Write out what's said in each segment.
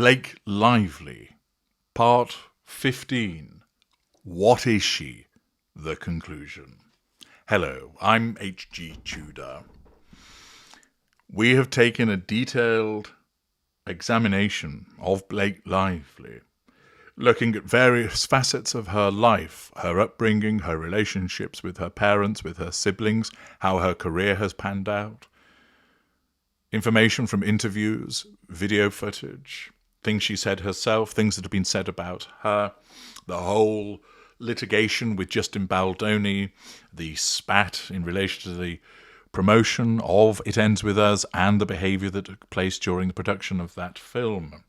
Blake Lively, Part 15. What is she? The conclusion. Hello, I'm H.G. Tudor. We have taken a detailed examination of Blake Lively, looking at various facets of her life, her upbringing, her relationships with her parents, with her siblings, how her career has panned out, information from interviews, video footage, things she said herself, things that have been said about her, the whole litigation with Justin Baldoni, the spat in relation to the promotion of It Ends With Us and the behaviour that took place during the production of that film.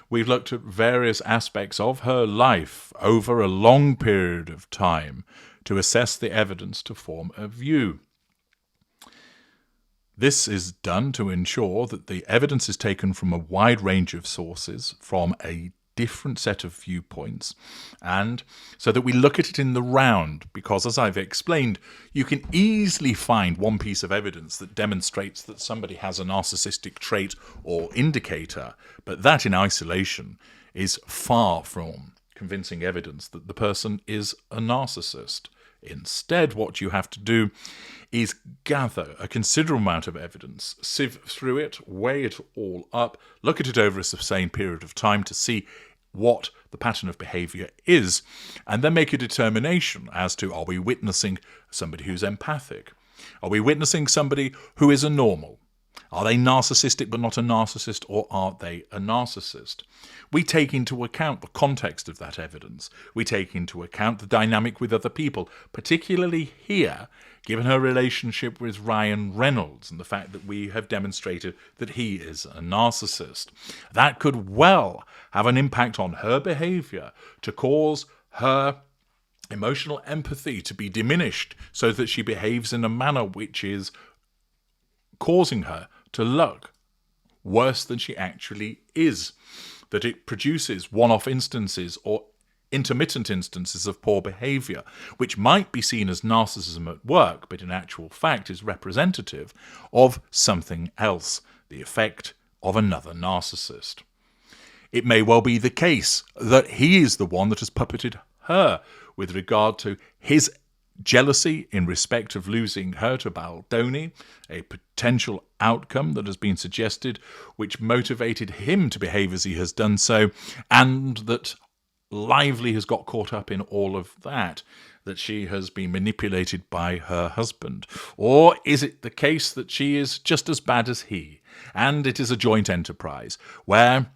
We've looked at various aspects of her life over a long period of time to assess the evidence to form a view. This is done to ensure that the evidence is taken from a wide range of sources, from a different set of viewpoints, and so that we look at it in the round, because as I've explained, you can easily find one piece of evidence that demonstrates that somebody has a narcissistic trait or indicator, but that in isolation is far from convincing evidence that the person is a narcissist. Instead, what you have to do is gather a considerable amount of evidence, sieve through it, weigh it all up, look at it over a sustained period of time to see what the pattern of behaviour is, and then make a determination as to, are we witnessing somebody who's empathic? Are we witnessing somebody who is a normal? Are they narcissistic but not a narcissist, or are they a narcissist? We take into account the context of that evidence. We take into account the dynamic with other people, particularly here, given her relationship with Ryan Reynolds and the fact that we have demonstrated that he is a narcissist. That could well have an impact on her behaviour to cause her emotional empathy to be diminished so that she behaves in a manner which is causing her to look worse than she actually is, that it produces one-off instances or intermittent instances of poor behaviour, which might be seen as narcissism at work, but in actual fact is representative of something else, the effect of another narcissist. It may well be the case that he is the one that has puppeted her with regard to his jealousy in respect of losing her to Baldoni, a potential outcome that has been suggested which motivated him to behave as he has done so, and that Lively has got caught up in all of that she has been manipulated by her husband. Or is it the case that she is just as bad as he, and it is a joint enterprise where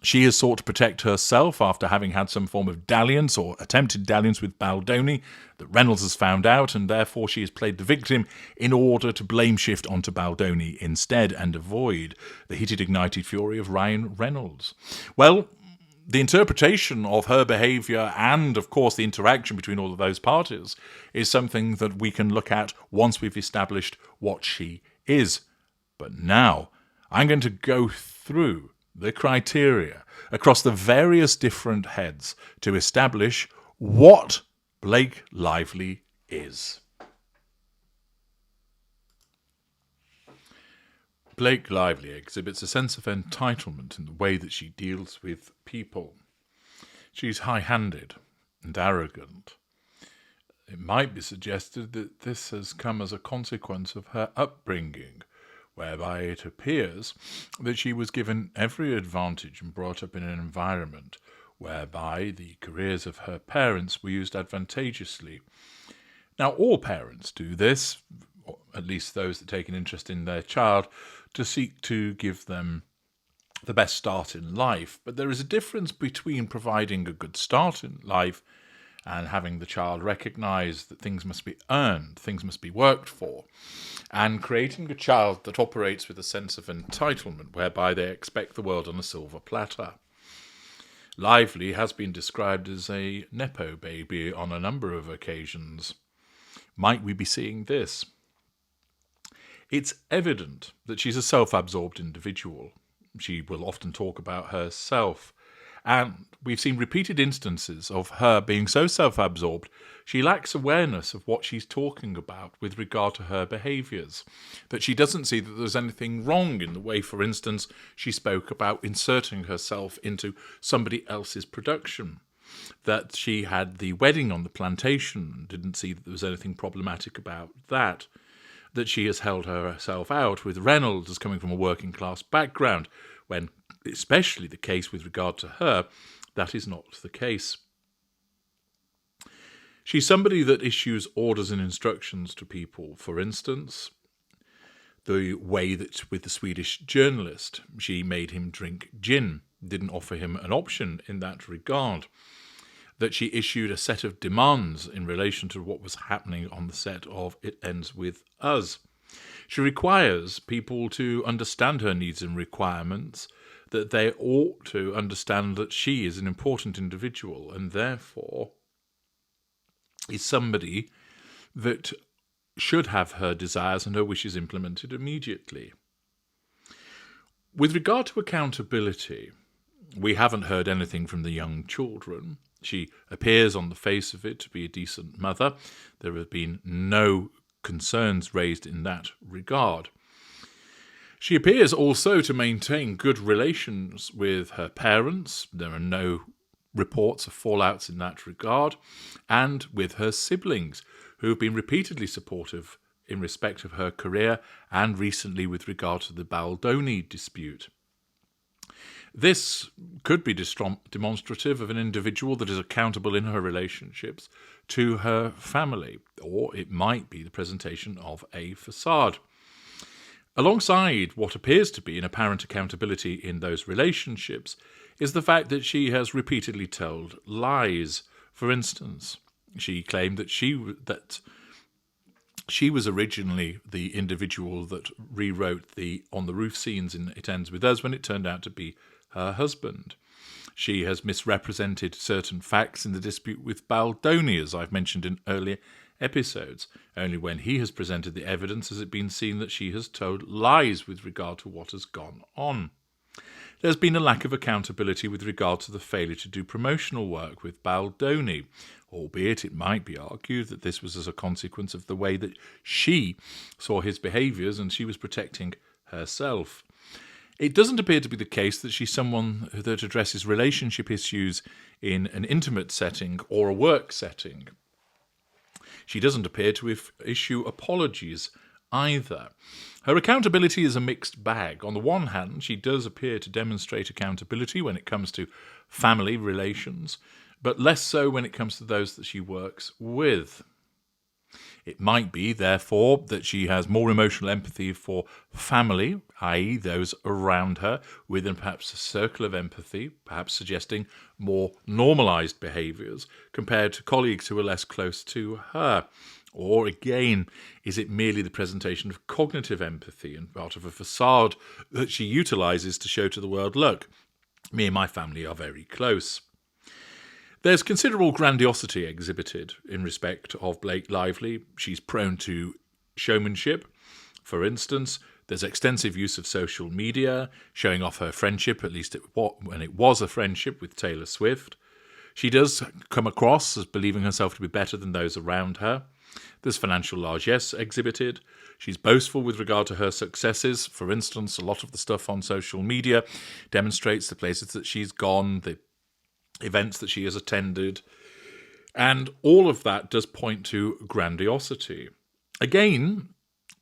she has sought to protect herself after having had some form of dalliance or attempted dalliance with Baldoni that Reynolds has found out, and therefore she has played the victim in order to blame shift onto Baldoni instead and avoid the heated, ignited fury of Ryan Reynolds? Well, the interpretation of her behaviour and, of course, the interaction between all of those parties is something that we can look at once we've established what she is. But now I'm going to go through the criteria across the various different heads to establish what Blake Lively is. Blake Lively exhibits a sense of entitlement in the way that she deals with people. She's high-handed and arrogant. It might be suggested that this has come as a consequence of her upbringing, whereby it appears that she was given every advantage and brought up in an environment whereby the careers of her parents were used advantageously. Now, all parents do this, or at least those that take an interest in their child, to seek to give them the best start in life. But there is a difference between providing a good start in life and having the child recognise that things must be earned, things must be worked for, and creating a child that operates with a sense of entitlement, whereby they expect the world on a silver platter. Lively has been described as a nepo baby on a number of occasions. Might we be seeing this? It's evident that she's a self-absorbed individual. She will often talk about herself, And we've seen repeated instances of her being so self-absorbed, she lacks awareness of what she's talking about with regard to her behaviours, that she doesn't see that there's anything wrong in the way, for instance, she spoke about inserting herself into somebody else's production, that she had the wedding on the plantation and didn't see that there was anything problematic about that she has held herself out with Reynolds as coming from a working class background, when, especially the case with regard to her, that is not the case. She's somebody that issues orders and instructions to people. For instance, the way that with the Swedish journalist, she made him drink gin, didn't offer him an option in that regard. That she issued a set of demands in relation to what was happening on the set of It Ends With Us. She requires people to understand her needs and requirements, that they ought to understand that she is an important individual and therefore is somebody that should have her desires and her wishes implemented immediately. With regard to accountability, we haven't heard anything from the young children. She appears on the face of it to be a decent mother. There have been no concerns raised in that regard. She appears also to maintain good relations with her parents. There are no reports of fallouts in that regard, and with her siblings, who have been repeatedly supportive in respect of her career and recently with regard to the Baldoni dispute. This could be demonstrative of an individual that is accountable in her relationships to her family, or it might be the presentation of a facade. Alongside what appears to be an apparent accountability in those relationships is the fact that she has repeatedly told lies. For instance, she claimed that she was originally the individual that rewrote the on the roof scenes in It Ends With Us when it turned out to be her husband. She has misrepresented certain facts in the dispute with Baldoni, as I've mentioned in earlier episodes. Only when he has presented the evidence has it been seen that she has told lies with regard to what has gone on. There's been a lack of accountability with regard to the failure to do promotional work with Baldoni, albeit it might be argued that this was as a consequence of the way that she saw his behaviours and she was protecting herself. It doesn't appear to be the case that she's someone that addresses relationship issues in an intimate setting or a work setting. She doesn't appear to issue apologies either. Her accountability is a mixed bag. On the one hand, she does appear to demonstrate accountability when it comes to family relations, but less so when it comes to those that she works with. It might be, therefore, that she has more emotional empathy for family, i.e. those around her, within perhaps a circle of empathy, perhaps suggesting more normalised behaviours compared to colleagues who are less close to her. Or, again, is it merely the presentation of cognitive empathy and part of a facade that she utilises to show to the world, look, me and my family are very close? There's considerable grandiosity exhibited in respect of Blake Lively. She's prone to showmanship. For instance, there's extensive use of social media, showing off her friendship, at least when it was a friendship, with Taylor Swift. She does come across as believing herself to be better than those around her. There's financial largesse exhibited. She's boastful with regard to her successes. For instance, a lot of the stuff on social media demonstrates the places that she's gone, the events that she has attended, and all of that does point to grandiosity. Again,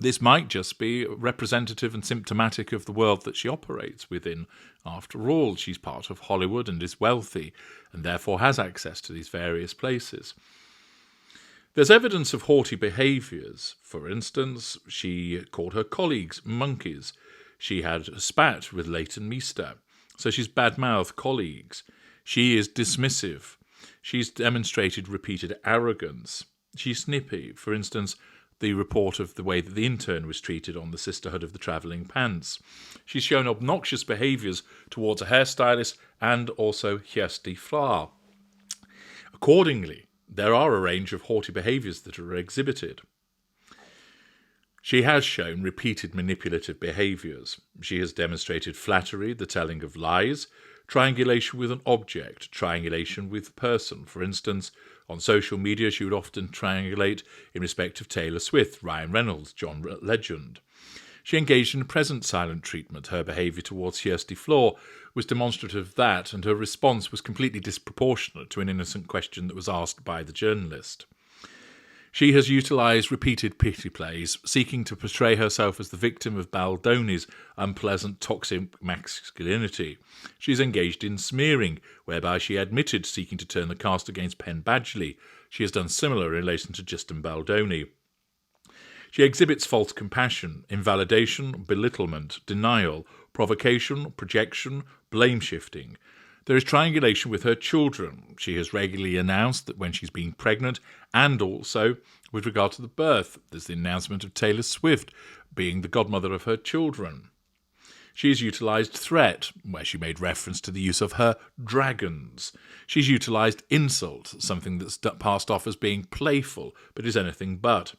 this might just be representative and symptomatic of the world that she operates within. After all, she's part of Hollywood and is wealthy, and therefore has access to these various places. There's evidence of haughty behaviours. For instance, she called her colleagues monkeys. She had a spat with Leighton Meester, so she's bad-mouthed colleagues. She is dismissive. She's demonstrated repeated arrogance. She's snippy. For instance, the report of the way that the intern was treated on the Sisterhood of the Travelling Pants. She's shown obnoxious behaviours towards a hairstylist and also Kirsty Flahr. Accordingly, there are a range of haughty behaviours that are exhibited. She has shown repeated manipulative behaviours. She has demonstrated flattery, the telling of lies, triangulation with an object, triangulation with person. For instance, on social media, she would often triangulate in respect of Taylor Swift, Ryan Reynolds, John Legend. She engaged in a present silent treatment. Her behaviour towards Kirsty Floor was demonstrative of that, and her response was completely disproportionate to an innocent question that was asked by the journalist. She has utilised repeated pity plays, seeking to portray herself as the victim of Baldoni's unpleasant toxic masculinity. She is engaged in smearing, whereby she admitted seeking to turn the cast against Penn Badgley. She has done similar in relation to Justin Baldoni. She exhibits false compassion, invalidation, belittlement, denial, provocation, projection, blame-shifting. There is triangulation with her children. She has regularly announced that when she's been pregnant, and also with regard to the birth, there's the announcement of Taylor Swift being the godmother of her children. She has utilised threat, where she made reference to the use of her dragons. She's utilised insult, something that's passed off as being playful, but is anything but.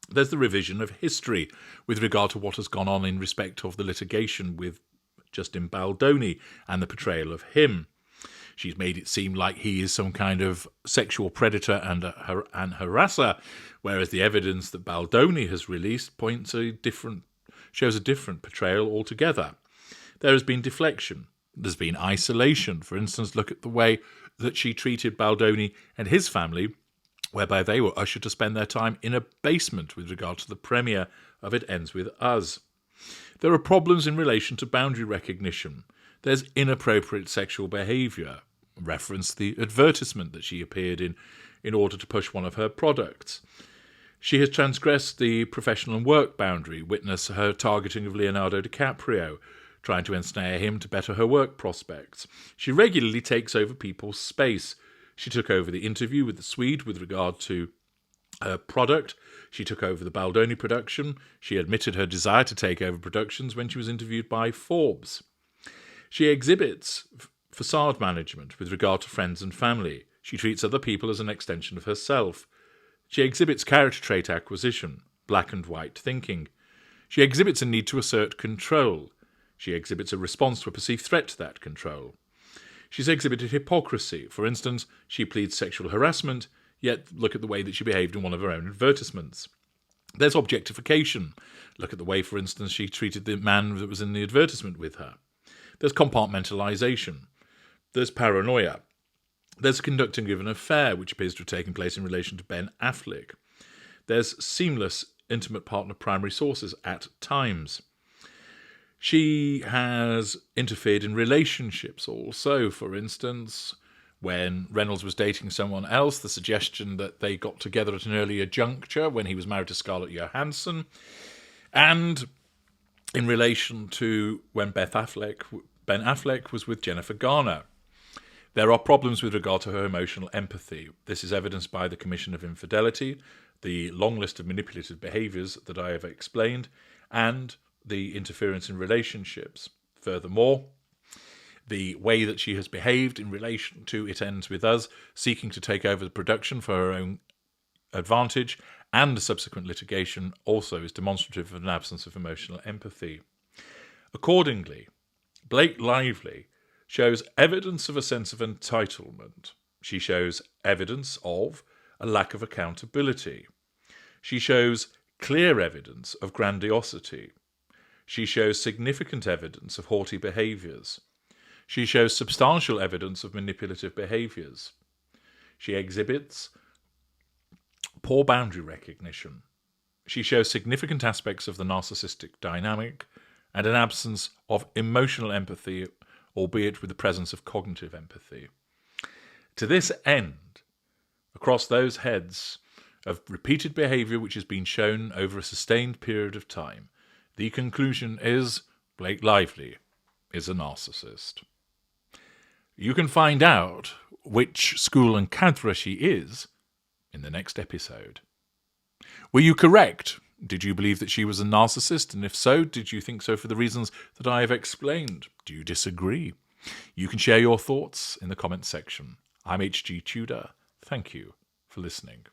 There's the revision of history with regard to what has gone on in respect of the litigation with Justin Baldoni and the portrayal of him. She's made it seem like he is some kind of sexual predator and harasser, whereas the evidence that Baldoni has released shows a different portrayal altogether. There has been deflection. There's been isolation. For instance, look at the way that she treated Baldoni and his family, whereby they were ushered to spend their time in a basement with regard to the premiere of It Ends With Us. There are problems in relation to boundary recognition. There's inappropriate sexual behaviour. Reference the advertisement that she appeared in order to push one of her products. She has transgressed the professional and work boundary. Witness her targeting of Leonardo DiCaprio, trying to ensnare him to better her work prospects. She regularly takes over people's space. She took over the interview with the Swede with regard to her product. She took over the Baldoni production. She admitted her desire to take over productions when she was interviewed by Forbes. She exhibits facade management with regard to friends and family. She treats other people as an extension of herself. She exhibits character trait acquisition, black and white thinking. She exhibits a need to assert control. She exhibits a response to a perceived threat to that control. She's exhibited hypocrisy. For instance, she pleads sexual harassment, yet look at the way that she behaved in one of her own advertisements. There's objectification. Look at the way, for instance, she treated the man that was in the advertisement with her. There's compartmentalisation. There's paranoia. There's conducting of an affair, which appears to have taken place in relation to Ben Affleck. There's seamless intimate partner primary sources at times. She has interfered in relationships also. For instance, when Reynolds was dating someone else, the suggestion that they got together at an earlier juncture when he was married to Scarlett Johansson, and in relation to when Ben Affleck was with Jennifer Garner. There are problems with regard to her emotional empathy. This is evidenced by the commission of infidelity, the long list of manipulative behaviours that I have explained, and the interference in relationships. Furthermore, the way that she has behaved in relation to It Ends With Us, seeking to take over the production for her own advantage, and the subsequent litigation also is demonstrative of an absence of emotional empathy. Accordingly, Blake Lively shows evidence of a sense of entitlement. She shows evidence of a lack of accountability. She shows clear evidence of grandiosity. She shows significant evidence of haughty behaviours. She shows substantial evidence of manipulative behaviours. She exhibits poor boundary recognition. She shows significant aspects of the narcissistic dynamic and an absence of emotional empathy, albeit with the presence of cognitive empathy. To this end, across those heads of repeated behaviour which has been shown over a sustained period of time, the conclusion is Blake Lively is a narcissist. You can find out which school and cadre she is in the next episode. Were you correct? Did you believe that she was a narcissist? And if so, did you think so for the reasons that I have explained? Do you disagree? You can share your thoughts in the comments section. I'm H.G. Tudor. Thank you for listening.